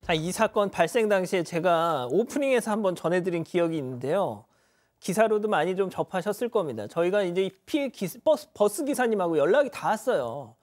자, 이 사건 발생 당시에 제가 오프닝에서 한번 전해드린 기억이 있는데요. 기사로도 많이 좀 접하셨을 겁니다. 저희가 이제 피해 버스 기사님하고 연락이 닿았어요.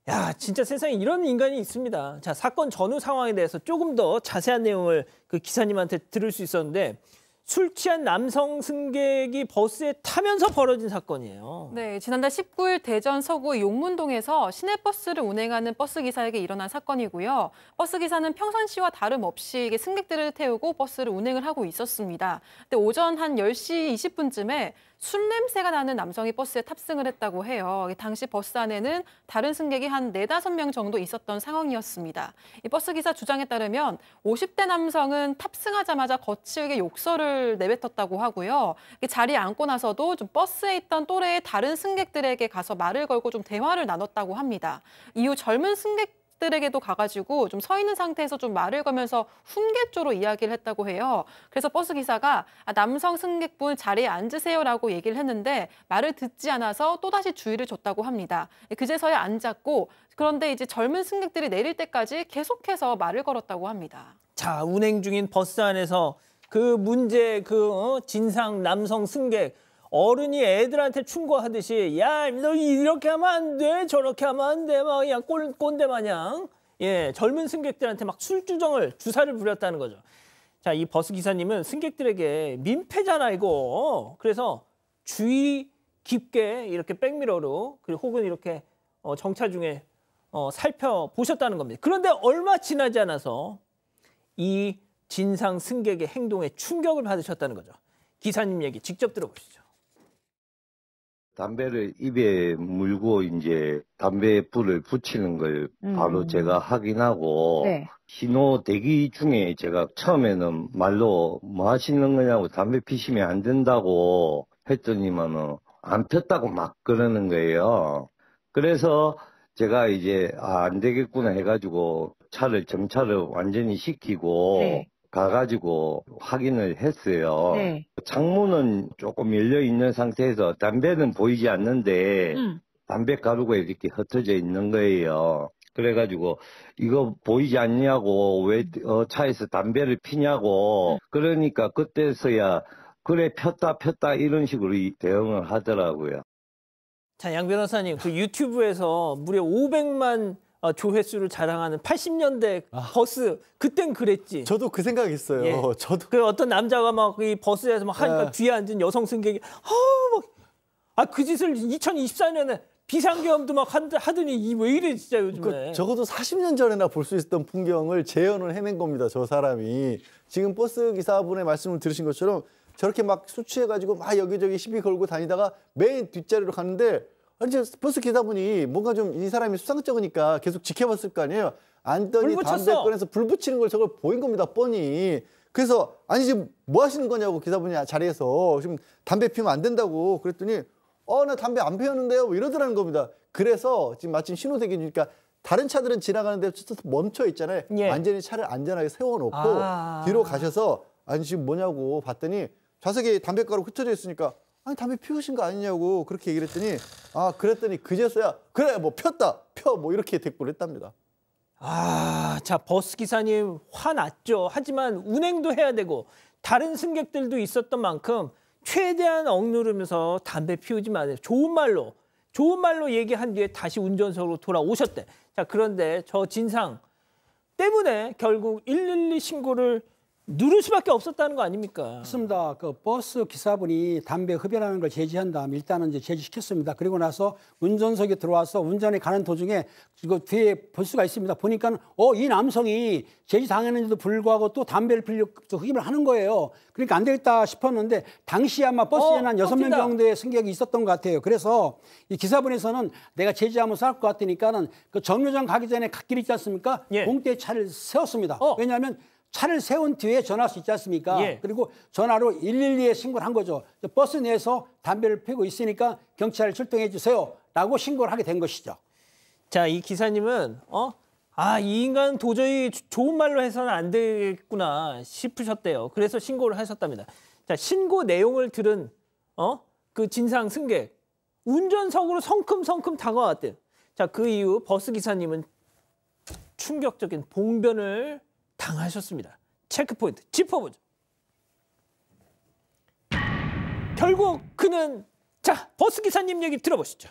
야, 진짜 세상에 이런 인간이 있습니다. 자, 사건 전후 상황에 대해서 조금 더 자세한 내용을 그 기사님한테 들을 수 있었는데, 술 취한 남성 승객이 버스에 타면서 벌어진 사건이에요. 네, 지난달 19일 대전 서구 용문동에서 시내버스를 운행하는 버스기사에게 일어난 사건이고요. 버스기사는 평상시와 다름없이 승객들을 태우고 버스를 운행을 하고 있었습니다. 근데 오전 한 10시 20분쯤에 술 냄새가 나는 남성이 버스에 탑승을 했다고 해요. 당시 버스 안에는 다른 승객이 한 4~5명 정도 있었던 상황이었습니다. 이 버스기사 주장에 따르면 50대 남성은 탑승하자마자 거칠게 욕설을 내뱉었다고 하고요. 자리에 앉고 나서도 좀 버스에 있던 또래의 다른 승객들에게 가서 말을 걸고 좀 대화를 나눴다고 합니다. 이후 젊은 승객들에게도 가가지고 좀 서 있는 상태에서 좀 말을 걸면서 훈계조로 이야기를 했다고 해요. 그래서 버스 기사가 남성 승객분 자리에 앉으세요라고 얘기를 했는데 말을 듣지 않아서 또다시 주의를 줬다고 합니다. 그제서야 앉았고, 그런데 이제 젊은 승객들이 내릴 때까지 계속해서 말을 걸었다고 합니다. 자, 운행 중인 버스 안에서 그 문제 진상 남성 승객, 어른이 애들한테 충고하듯이 야, 너 이렇게 하면 안 돼, 저렇게 하면 안 돼, 막 그냥 꼰대 마냥 젊은 승객들한테 막 주사를 부렸다는 거죠. 자, 이 버스 기사님은 승객들에게 민폐잖아 이거. 그래서 주의 깊게 이렇게 백미러로 그리고 혹은 이렇게 정차 중에 살펴보셨다는 겁니다. 그런데 얼마 지나지 않아서 이 진상 승객의 행동에 충격을 받으셨다는 거죠. 기사님 얘기 직접 들어보시죠. 담배를 입에 물고 이제 담배에 불을 붙이는 걸 바로 제가 확인하고 네. 신호 대기 중에 제가 처음에는 말로 뭐 하시는 거냐고 담배 피시면 안 된다고 했더니만은 안 폈다고 막 그러는 거예요. 그래서 제가 이제 안 되겠구나 해가지고 정차를 완전히 시키고 네. 가가지고 확인을 했어요. 네. 창문은 조금 열려있는 상태에서 담배는 보이지 않는데 담배 가루가 이렇게 흩어져 있는 거예요. 그래가지고 이거 보이지 않냐고 왜 차에서 담배를 피냐고 그러니까 그때서야 그래 폈다 이런 식으로 대응을 하더라고요. 자, 양 변호사님, 그 유튜브에서 무려 500만 조회수를 자랑하는 80년대 버스, 그땐 그랬지. 저도 그 생각했어요. 예. 저도. 그 어떤 남자가 막 이 버스에서 막 하니까 뒤에 앉은 여성 승객이 그 짓을 2024년에 비상계엄도 막 하더니 왜 이래 진짜 요즘에. 적어도 40년 전에나 볼 수 있었던 풍경을 재현을 해낸 겁니다. 저 사람이. 지금 버스 기사분의 말씀을 들으신 것처럼 저렇게 막 술 취해가지고 막 여기저기 시비 걸고 다니다가 맨 뒷자리로 갔는데 이제 버스 기사분이 뭔가 좀 이 사람이 수상쩍으니까 계속 지켜봤을 거 아니에요. 앉더니 담배 꺼내서 불 붙이는 걸 저걸 보인 겁니다. 뻔히. 그래서 아니 지금 뭐 하시는 거냐고 기사분이 자리에서 지금 담배 피우면 안 된다고 그랬더니 나 담배 안 피웠는데요 뭐 이러더라는 겁니다. 그래서 지금 마침 신호대기니까 다른 차들은 지나가는데 멈춰 있잖아요. 예. 완전히 차를 안전하게 세워놓고 뒤로 가셔서 아니 지금 뭐냐고 봤더니 좌석에 담배가루 흩어져 있으니까 아니 담배 피우신 거 아니냐고 그렇게 얘기를 했더니 그랬더니 그제서야 그래 뭐 폈다 펴 뭐 이렇게 대꾸를 했답니다. 자, 버스 기사님 화났죠. 하지만 운행도 해야 되고 다른 승객들도 있었던 만큼 최대한 억누르면서 담배 피우지 마세요. 좋은 말로 얘기한 뒤에 다시 운전석으로 돌아오셨대. 자, 그런데 저 진상 때문에 결국 112 신고를 누를 수밖에 없었다는 거 아닙니까? 맞습니다. 그 버스 기사분이 담배 흡연하는 걸 제지한 다음 일단은 이제 제지시켰습니다. 그리고 나서 운전석에 들어와서 운전에 가는 도중에 이거 뒤에 볼 수가 있습니다. 보니까 이 남성이 제지당했는데도 불구하고 또 담배를 피려고 흡입을 하는 거예요. 그러니까 안 되겠다 싶었는데 당시 아마 버스에는 한 6명 정도의 승객이 있었던 것 같아요. 그래서 이 기사분에서는 내가 제지하면 쌀 것 같으니까는 그 정류장 가기 전에 갓길 있지 않습니까? 예. 공대에 차를 세웠습니다. 왜냐하면 차를 세운 뒤에 전화할 수 있지 않습니까? 예. 그리고 전화로 112에 신고를 한 거죠. 버스 내에서 담배를 피우고 있으니까 경찰을 출동해 주세요 라고 신고를 하게 된 것이죠. 자, 이 기사님은 이 인간 도저히 좋은 말로 해서는 안 되겠구나 싶으셨대요. 그래서 신고를 하셨답니다. 자, 신고 내용을 들은 그 진상 승객 운전석으로 성큼성큼 다가왔대요. 자, 그 이후 버스 기사님은 충격적인 봉변을 당하셨습니다. 체크포인트 짚어보죠. 결국 그는 자 버스 기사님 얘기 들어보시죠.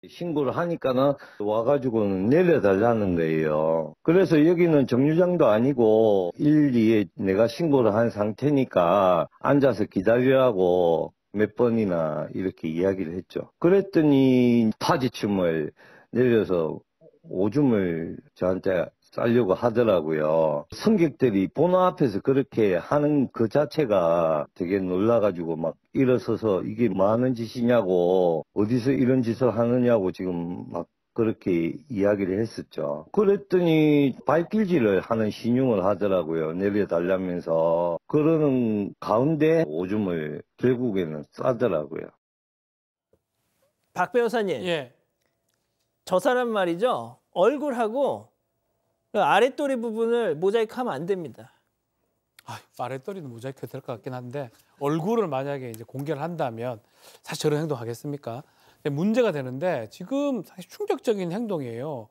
신고를 하니까는 와가지고는 내려달라는 거예요. 그래서 여기는 정류장도 아니고 1, 2에 내가 신고를 한 상태니까 앉아서 기다리라고 몇 번이나 이렇게 이야기를 했죠. 그랬더니 파지춤을 내려서 오줌을 저한테 싸려고 하더라고요. 승객들이 번호 앞에서 그렇게 하는 그 자체가 되게 놀라가지고 막 일어서서 이게 뭐 하는 짓이냐고 어디서 이런 짓을 하느냐고 지금 막 그렇게 이야기를 했었죠. 그랬더니 발길질을 하는 신용을 하더라고요. 내려달라면서. 그러는 가운데 오줌을 결국에는 싸더라고요. 박 변호사님. 예. 저 사람 말이죠. 얼굴하고 아랫도리 부분을 모자이크하면 안 됩니다. 아랫도리는 모자이크 될 것 같긴 한데 얼굴을 만약에 이제 공개를 한다면 사실 저런 행동 하겠습니까? 근데 문제가 되는데 지금 사실 충격적인 행동이에요.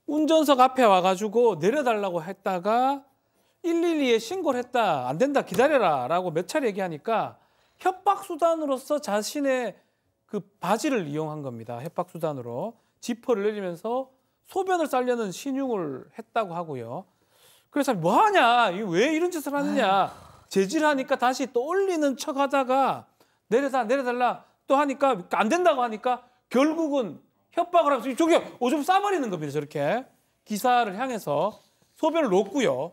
운전석 앞에 와가지고 내려달라고 했다가 112에 신고를 했다. 안 된다. 기다려라. 라고 몇 차례 얘기하니까 협박수단으로서 자신의 그 바지를 이용한 겁니다. 협박수단으로. 지퍼를 내리면서 소변을 싸려는 신용을 했다고 하고요. 그래서 뭐하냐, 왜 이런 짓을 하느냐, 제지하니까 다시 또 올리는 척하다가 내려달라 또 하니까 안 된다고 하니까 결국은 협박을 하면서 저기 오줌 싸버리는 겁니다. 저렇게 기사를 향해서 소변을 놓고요.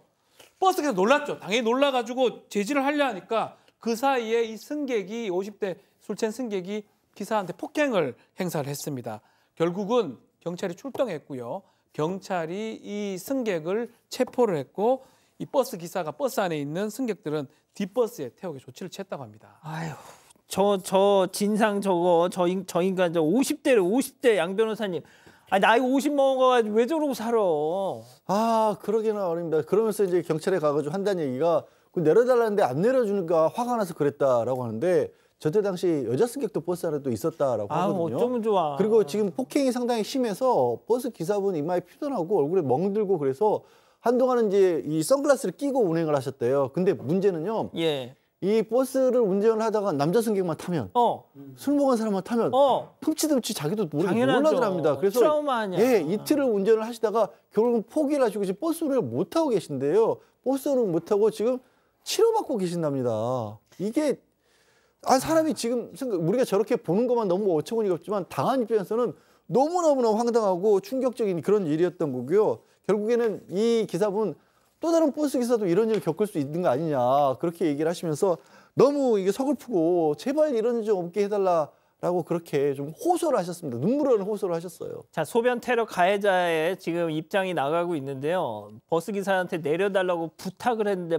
버스에서 놀랐죠. 당연히 놀라가지고 제지를 하려 하니까 그 사이에 이 승객이 50대 술 취한 승객이 기사한테 폭행을 행사를 했습니다. 결국은 경찰이 출동했고요. 경찰이 이 승객을 체포를 했고 이 버스 기사가 버스 안에 있는 승객들은 뒷버스에 태우게 조치를 취했다고 합니다. 아유, 저 진상 저거 저 인간 저 50대 양 변호사님. 나이 50 먹어가지고 왜 저러고 살아? 그러기는 어렵니다. 그러면서 이제 경찰에 가가지고 한다는 얘기가 내려달라는데 안 내려주니까 화가 나서 그랬다라고 하는데 저때 당시 여자 승객도 버스 안에 또 있었다라고 하거든요. 어쩌면 좋아. 그리고 지금 폭행이 상당히 심해서 버스 기사분 이마에 피도 나고 얼굴에 멍들고 그래서 한동안은 이제 이 선글라스를 끼고 운행을 하셨대요. 근데 문제는요. 예. 이 버스를 운전을 하다가 남자 승객만 타면 술 먹은 사람만 타면 흠칫흠칫 자기도 모르게 놀라더랍니다. 그래서 트라우마 아니야. 예, 이틀을 운전을 하시다가 결국은 포기를 하시고 지금 버스 운행을 못 하고 계신데요. 버스 운행 못 하고 지금 치료받고 계신답니다. 이게 사람이 지금 우리가 저렇게 보는 것만 너무 어처구니가 없지만 당한 입장에서는 너무너무나 황당하고 충격적인 그런 일이었던 거고요. 결국에는 이 기사분 또 다른 버스 기사도 이런 일을 겪을 수 있는 거 아니냐 그렇게 얘기를 하시면서 너무 이게 서글프고 제발 이런 일 좀 없게 해달라라고 그렇게 좀 호소를 하셨습니다. 눈물 어린 호소를 하셨어요. 자, 소변 테러 가해자의 지금 입장이 나가고 있는데요. 버스 기사한테 내려달라고 부탁을 했는데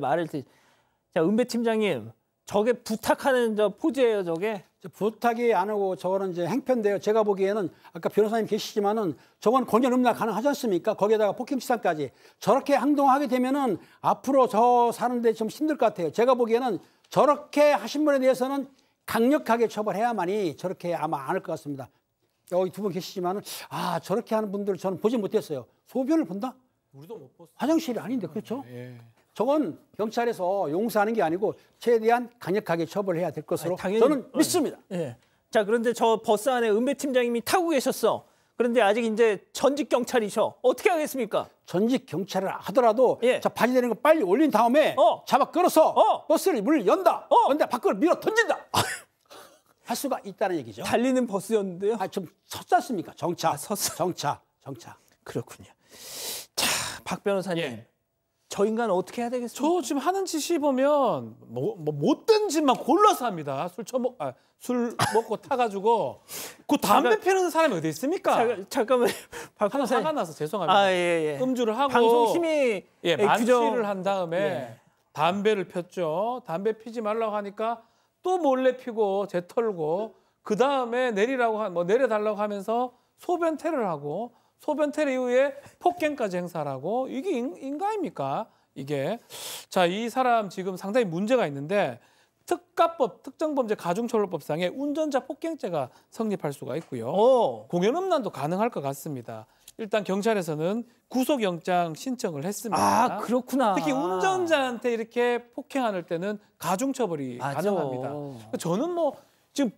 자, 은배 팀장님. 저게 부탁하는 저 포즈예요, 저게? 부탁이 안 하고 저거는 이제 행편인데요. 제가 보기에는 아까 변호사님 계시지만은 저건 권유 음란 가능하지 않습니까? 거기에다가 폭행치사까지 저렇게 행동하게 되면은 앞으로 저 사는데 좀 힘들 것 같아요. 제가 보기에는 저렇게 하신 분에 대해서는 강력하게 처벌해야만이 저렇게 아마 안 할 것 같습니다. 여기 두 분 계시지만은 저렇게 하는 분들 저는 보지 못했어요. 소변을 본다? 우리도 못 봤어요. 화장실이 아닌데 그렇죠? 예. 저건 경찰에서 용서하는 게 아니고 최대한 강력하게 처벌해야 될 것으로 당연히, 저는 믿습니다. 예. 자, 그런데 저 버스 안에 은배 팀장님이 타고 계셨어. 그런데 아직 이제 전직 경찰이셔. 어떻게 하겠습니까? 전직 경찰을 하더라도 예. 자 바지 내는 거 빨리 올린 다음에 잡아 끌어서 버스를 문을 연다. 그런데 밖으로 밀어 던진다. 할 수가 있다는 얘기죠. 달리는 버스였는데요. 좀 섰지 않습니까? 정차. 정차. 그렇군요. 자, 박 변호사님. 예. 저 인간 어떻게 해야 되겠습니까? 저 지금 하는 짓이 보면 못된 짓만 골라서 합니다. 술 먹고 타가지고 그 담배 피우는 사람이 어디 있습니까? 잠깐만요. 박 하나 변호사님. 화가 나서 죄송합니다. 예. 음주를 하고 방송심의 만취를 한 다음에 담배를 폈죠. 담배 피지 말라고 하니까 또 몰래 피고 재털고 그 다음에 내려달라고 하면서 소변 테러를 하고 소변 테러 이후에 폭행까지 행사를 하고 이게 인가입니까? 이게 자, 이 사람 지금 상당히 문제가 있는데 특가법 특정범죄 가중처벌법상에 운전자 폭행죄가 성립할 수가 있고요. 공연음란도 가능할 것 같습니다. 일단 경찰에서는 구속영장 신청을 했습니다. 아, 그렇구나. 특히 운전자한테 이렇게 폭행할 때는 가중처벌이 맞아. 가능합니다. 저는 뭐 지금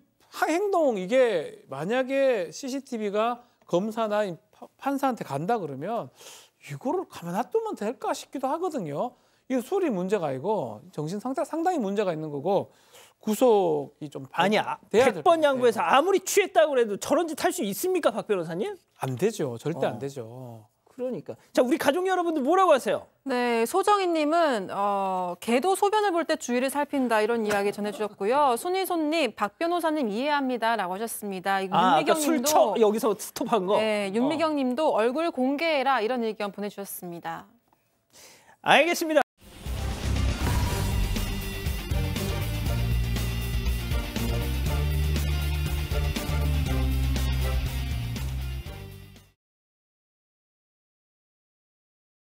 행동 이게 만약에 CCTV가 검사나 판사한테 간다 그러면 이거를 가만 놔두면 될까 싶기도 하거든요. 이게 술이 문제가 아니고 정신 상당히 문제가 있는 거고 구속이 좀 아니, 돼야 될 100번 양보해서 아무리 취했다고 해도 저런 짓 할 수 있습니까, 박 변호사님? 안 되죠. 절대 안 되죠. 그러니까. 자, 우리 가족 여러분들 뭐라고 하세요? 네, 소정희님은 개도 소변을 볼 때 주의를 살핀다 이런 이야기 전해주셨고요. 손희손님, 박 변호사님 이해합니다라고 하셨습니다. 아까 술쳐 여기서 스톱한 거. 네, 윤미경님도 얼굴 공개해라 이런 의견 보내주셨습니다. 알겠습니다.